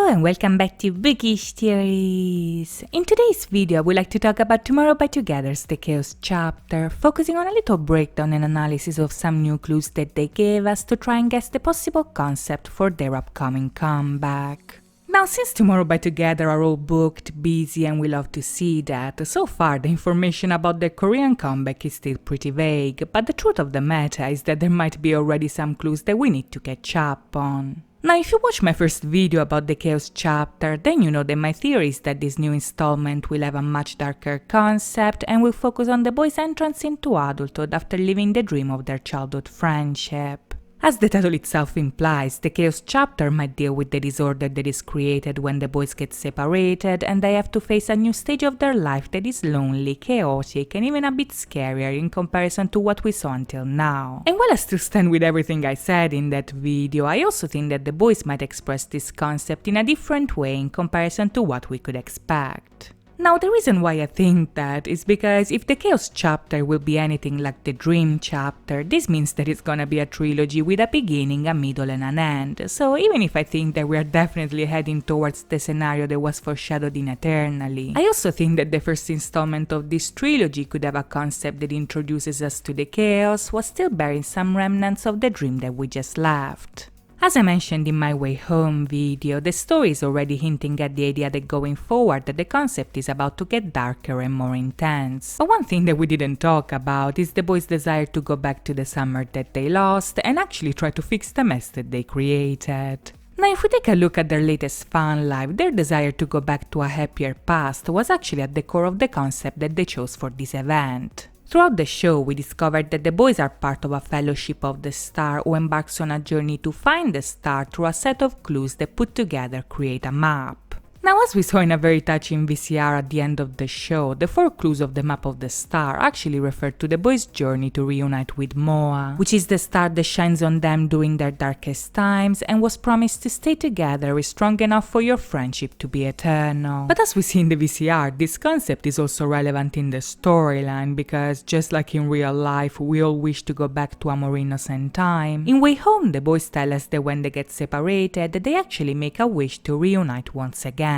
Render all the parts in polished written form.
and welcome back to Bookish Theories! In today's video I would like to talk about Tomorrow by Together's The Chaos chapter, focusing on a little breakdown and analysis of some new clues that they gave us to try and guess the possible concept for their upcoming comeback. Now, since Tomorrow by Together are all booked, busy, and we love to see that, so far the information about their Korean comeback is still pretty vague, but the truth of the matter is that there might be already some clues that we need to catch up on. Now, if you watched my first video about the Chaos chapter, then you know that my theory is that this new installment will have a much darker concept and will focus on the boys' entrance into adulthood after living the dream of their childhood friendship. As the title itself implies, the Chaos chapter might deal with the disorder that is created when the boys get separated and they have to face a new stage of their life that is lonely, chaotic, and even a bit scarier in comparison to what we saw until now. And while I still stand with everything I said in that video, I also think that the boys might express this concept in a different way in comparison to what we could expect. Now, the reason why I think that is because if the Chaos chapter will be anything like the Dream chapter, this means that it's gonna be a trilogy with a beginning, a middle, and an end. So even if I think that we are definitely heading towards the scenario that was foreshadowed in Eternally, I also think that the first installment of this trilogy could have a concept that introduces us to the Chaos while still bearing some remnants of the dream that we just left. As I mentioned in my Way Home video, the story is already hinting at the idea that going forward that the concept is about to get darker and more intense. But one thing that we didn't talk about is the boys' desire to go back to the summer that they lost and actually try to fix the mess that they created. Now, if we take a look at their latest fan live, their desire to go back to a happier past was actually at the core of the concept that they chose for this event. Throughout the show, we discovered that the boys are part of a Fellowship of the Star who embarks on a journey to find the star through a set of clues that put together create a map. Now, as we saw in a very touching VCR at the end of the show, the 4 clues of the map of the star actually refer to the boys' journey to reunite with Moa, which is the star that shines on them during their darkest times and was promised to stay together is strong enough for your friendship to be eternal. But as we see in the VCR, this concept is also relevant in the storyline because just like in real life, we all wish to go back to a more innocent time. In Way Home, the boys tell us that when they get separated, they actually make a wish to reunite once again.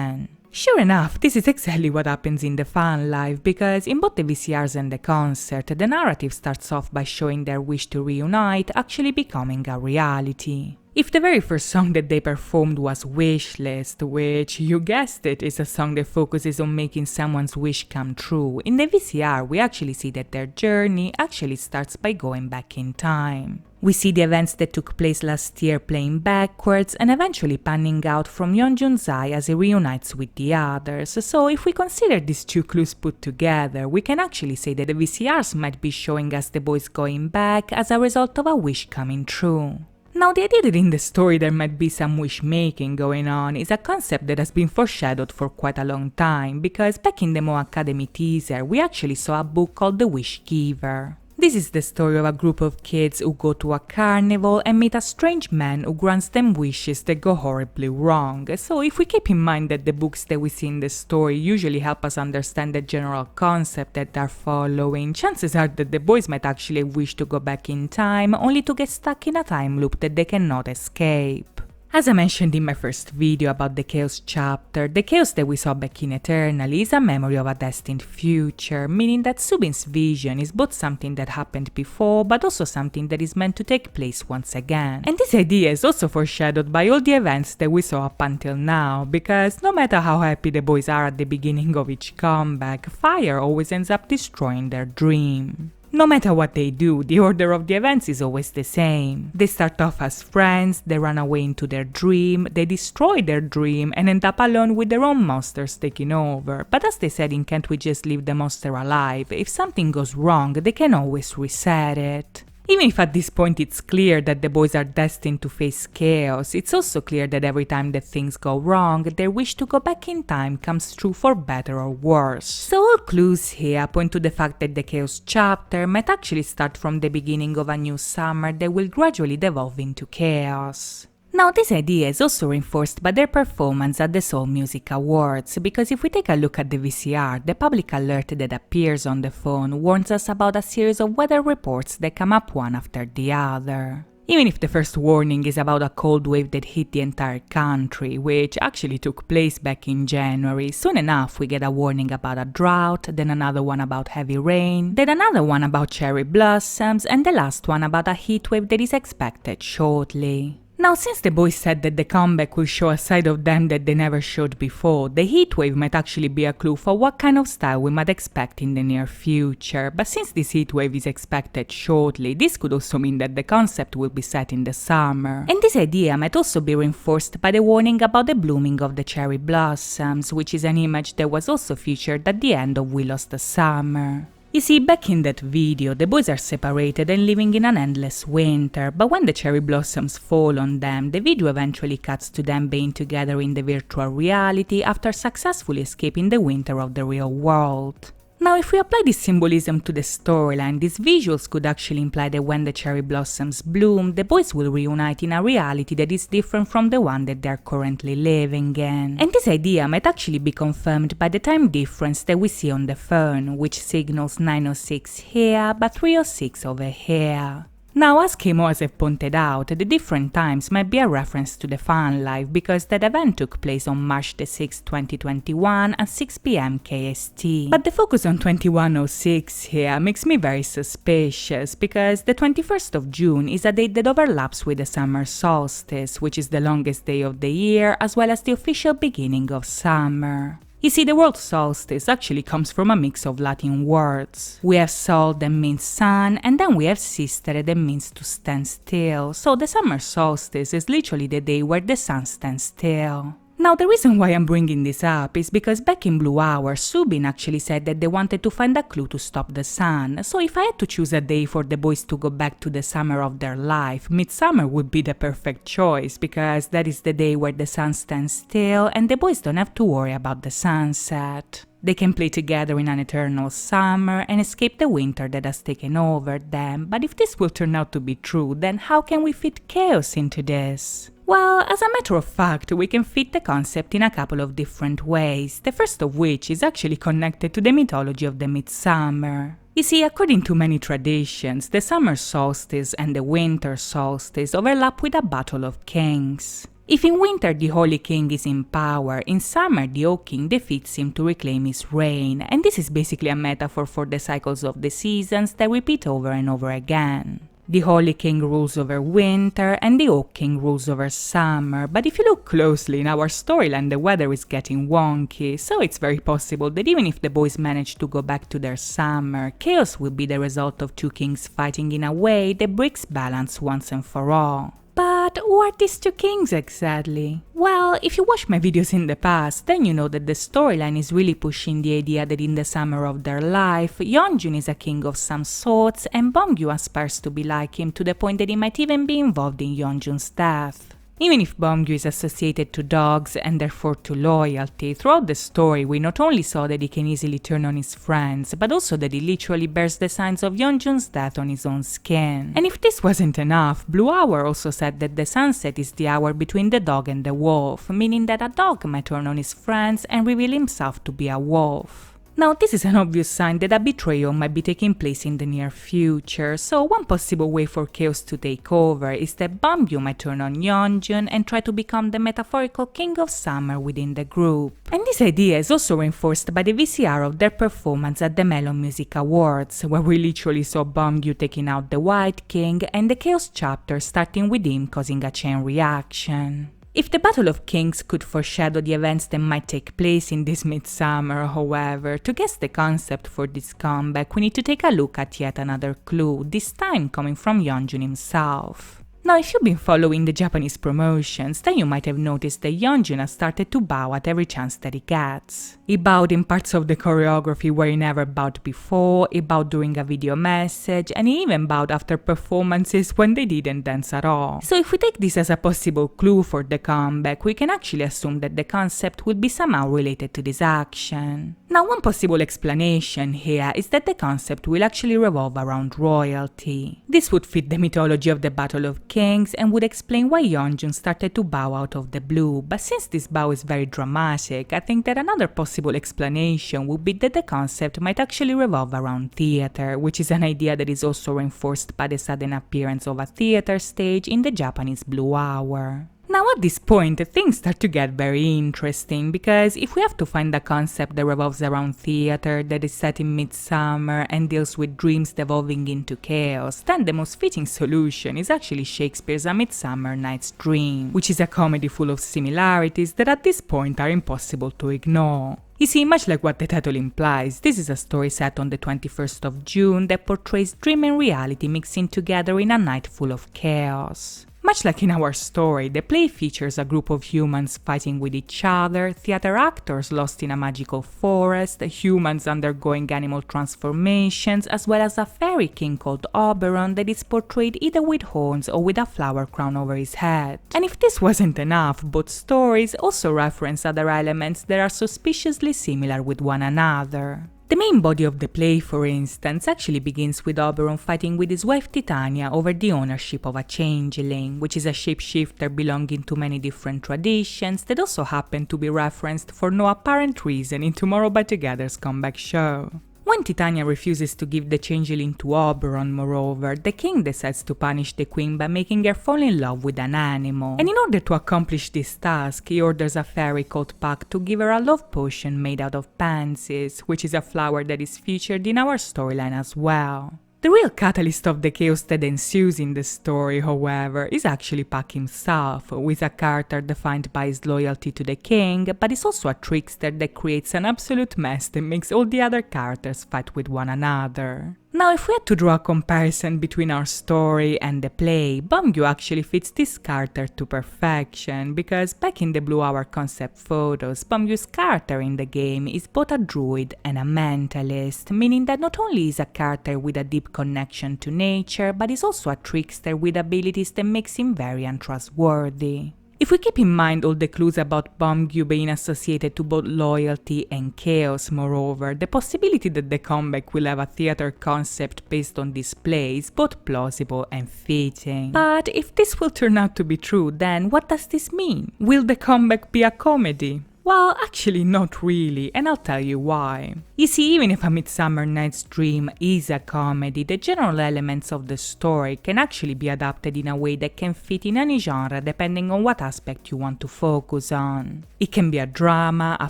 Sure enough, this is exactly what happens in the fan live because in both the VCRs and the concert, the narrative starts off by showing their wish to reunite actually becoming a reality. If the very first song that they performed was Wishlist, which, you guessed it, is a song that focuses on making someone's wish come true, in the VCR we actually see that their journey actually starts by going back in time. We see the events that took place last year playing backwards and eventually panning out from Yeonjun's eye as he reunites with the others, so if we consider these 2 clues put together, we can actually say that the VCRs might be showing us the boys going back as a result of a wish coming true. Now, the idea that in the story there might be some wish-making going on is a concept that has been foreshadowed for quite a long time, because back in the Mo Academy teaser, we actually saw a book called The Wish Giver. This is the story of a group of kids who go to a carnival and meet a strange man who grants them wishes that go horribly wrong. So if we keep in mind that the books that we see in the story usually help us understand the general concept that they're following, chances are that the boys might actually wish to go back in time only to get stuck in a time loop that they cannot escape. As I mentioned in my first video about the Chaos chapter, the chaos that we saw back in Eternally is a memory of a destined future, meaning that Subin's vision is both something that happened before but also something that is meant to take place once again. And this idea is also foreshadowed by all the events that we saw up until now, because no matter how happy the boys are at the beginning of each comeback, fire always ends up destroying their dream. No matter what they do, the order of the events is always the same. They start off as friends, they run away into their dream, they destroy their dream and end up alone with their own monsters taking over. But as they said in Can't We Just Leave the Monster Alive, if something goes wrong, they can always reset it. Even if at this point it's clear that the boys are destined to face chaos, it's also clear that every time that things go wrong, their wish to go back in time comes true for better or worse. So all clues here point to the fact that the Chaos chapter might actually start from the beginning of a new summer that will gradually devolve into chaos. Now, this idea is also reinforced by their performance at the Seoul Music Awards, because if we take a look at the VCR, the public alert that appears on the phone warns us about a series of weather reports that come up one after the other. Even if the first warning is about a cold wave that hit the entire country, which actually took place back in January, soon enough we get a warning about a drought, then another one about heavy rain, then another one about cherry blossoms, and the last one about a heat wave that is expected shortly. Now, since the boys said that the comeback will show a side of them that they never showed before, the heatwave might actually be a clue for what kind of style we might expect in the near future. But since this heatwave is expected shortly, this could also mean that the concept will be set in the summer. And this idea might also be reinforced by the warning about the blooming of the cherry blossoms, which is an image that was also featured at the end of We Lost the Summer. You see, back in that video, the boys are separated and living in an endless winter, but when the cherry blossoms fall on them, the video eventually cuts to them being together in the virtual reality after successfully escaping the winter of the real world. Now, if we apply this symbolism to the storyline, these visuals could actually imply that when the cherry blossoms bloom, the boys will reunite in a reality that is different from the one that they are currently living in. And this idea might actually be confirmed by the time difference that we see on the phone, which signals 9:06 here but 3:06 over here. Now, as KMOAs have pointed out, the different times might be a reference to the fan live because that event took place on March the 6th, 2021 at 6 p.m. KST. But the focus on 21:06 here makes me very suspicious because the 21st of June is a date that overlaps with the summer solstice, which is the longest day of the year as well as the official beginning of summer. You see, the word solstice actually comes from a mix of Latin words. We have sol that means sun, and then we have sistere that means to stand still. So the summer solstice is literally the day where the sun stands still. Now, the reason why I'm bringing this up is because back in Blue Hour, Subin actually said that they wanted to find a clue to stop the sun. So if I had to choose a day for the boys to go back to the summer of their life, midsummer would be the perfect choice because that is the day where the sun stands still and the boys don't have to worry about the sunset. They can play together in an eternal summer and escape the winter that has taken over them. But if this will turn out to be true, then how can we fit chaos into this? Well, as a matter of fact, we can fit the concept in a couple of different ways, the first of which is actually connected to the mythology of the midsummer. You see, according to many traditions, the summer solstice and the winter solstice overlap with a battle of kings. If in winter the Holy King is in power, in summer the Oak King defeats him to reclaim his reign, and this is basically a metaphor for the cycles of the seasons that repeat over and over again. The Holy King rules over winter and the Oak King rules over summer, but if you look closely in our storyline the weather is getting wonky, so it's very possible that even if the boys manage to go back to their summer, chaos will be the result of two kings fighting in a way that breaks balance once and for all. But who are these two kings exactly? Well, if you watched my videos in the past, then you know that the storyline is really pushing the idea that in the summer of their life, Yeonjun is a king of some sorts and Beomgyu aspires to be like him to the point that he might even be involved in Yeonjun's death. Even if Beomgyu is associated to dogs and therefore to loyalty, throughout the story we not only saw that he can easily turn on his friends, but also that he literally bears the signs of Yeonjun's death on his own skin. And if this wasn't enough, Blue Hour also said that the sunset is the hour between the dog and the wolf, meaning that a dog might turn on his friends and reveal himself to be a wolf. Now, this is an obvious sign that a betrayal might be taking place in the near future, so one possible way for chaos to take over is that Beomgyu might turn on Yeonjun and try to become the metaphorical king of summer within the group. And this idea is also reinforced by the VCR of their performance at the Melon Music Awards, where we literally saw Beomgyu taking out the White King and the Chaos chapter starting with him causing a chain reaction. If the Battle of Kings could foreshadow the events that might take place in this midsummer, however, to guess the concept for this comeback, we need to take a look at yet another clue, this time coming from Yeonjun himself. Now, if you've been following the Japanese promotions, then you might have noticed that Yeonjun has started to bow at every chance that he gets. He bowed in parts of the choreography where he never bowed before, he bowed during a video message, and he even bowed after performances when they didn't dance at all. So if we take this as a possible clue for the comeback, we can actually assume that the concept would be somehow related to this action. Now, one possible explanation here is that the concept will actually revolve around royalty. This would fit the mythology of the Battle of Kings and would explain why Yeonjun started to bow out of the blue, but since this bow is very dramatic, I think that another possible explanation would be that the concept might actually revolve around theater, which is an idea that is also reinforced by the sudden appearance of a theater stage in the Japanese Blue Hour. Now at this point, things start to get very interesting, because if we have to find a concept that revolves around theater, that is set in midsummer and deals with dreams devolving into chaos, then the most fitting solution is actually Shakespeare's A Midsummer Night's Dream, which is a comedy full of similarities that at this point are impossible to ignore. You see, much like what the title implies, this is a story set on the 21st of June that portrays dream and reality mixing together in a night full of chaos. Much like in our story, the play features a group of humans fighting with each other, theater actors lost in a magical forest, humans undergoing animal transformations, as well as a fairy king called Oberon that is portrayed either with horns or with a flower crown over his head. And if this wasn't enough, both stories also reference other elements that are suspiciously similar with one another. The main body of the play, for instance, actually begins with Oberon fighting with his wife Titania over the ownership of a changeling, which is a shapeshifter belonging to many different traditions that also happen to be referenced for no apparent reason in Tomorrow by Together's comeback show. When Titania refuses to give the changeling to Oberon, moreover, the king decides to punish the queen by making her fall in love with an animal. And in order to accomplish this task, he orders a fairy called Puck to give her a love potion made out of pansies, which is a flower that is featured in our storyline as well. The real catalyst of the chaos that ensues in the story, however, is actually Puck himself, who is a character defined by his loyalty to the king, but is also a trickster that creates an absolute mess that makes all the other characters fight with one another. Now, if we had to draw a comparison between our story and the play, Beomgyu actually fits this character to perfection, because back in the Blue Hour concept photos, Beomgyu's character in the game is both a druid and a mentalist, meaning that not only is a character with a deep connection to nature, but is also a trickster with abilities that makes him very untrustworthy. If we keep in mind all the clues about Beomgyu being associated to both loyalty and chaos, moreover, the possibility that the comeback will have a theater concept based on this play is both plausible and fitting. But if this will turn out to be true, then what does this mean? Will the comeback be a comedy? Well, actually not really, and I'll tell you why. You see, even if A Midsummer Night's Dream is a comedy, the general elements of the story can actually be adapted in a way that can fit in any genre depending on what aspect you want to focus on. It can be a drama, a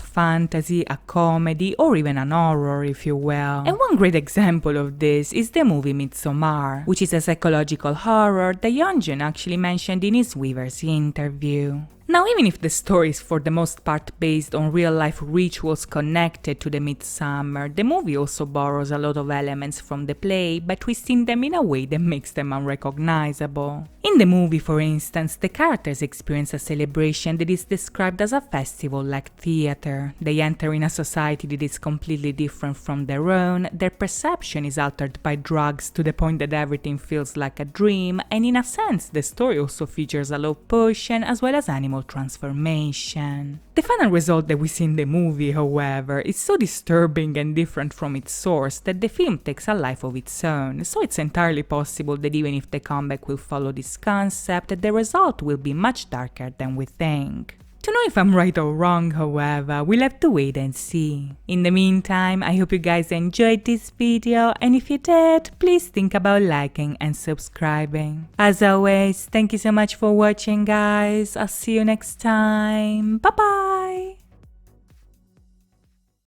fantasy, a comedy, or even an horror, if you will. And one great example of this is the movie Midsommar, which is a psychological horror that Yeonjun actually mentioned in his Weavers interview. Now, even if the story is for the most part based on real-life rituals connected to the Midsummer, the movie also borrows a lot of elements from the play by twisting them in a way that makes them unrecognizable. In the movie, for instance, the characters experience a celebration that is described as a festival like theater. They enter in a society that is completely different from their own, their perception is altered by drugs to the point that everything feels like a dream, and in a sense, the story also features a love potion as well as animal transformation. The final result that we see in the movie, however, is so disturbing and different from its source that the film takes a life of its own, so it's entirely possible that even if the comeback will follow this concept, the result will be much darker than we think. To know if I'm right or wrong, however, we'll have to wait and see. In the meantime, I hope you guys enjoyed this video, and if you did, please think about liking and subscribing. As always, thank you so much for watching, guys. I'll see you next time. Bye bye!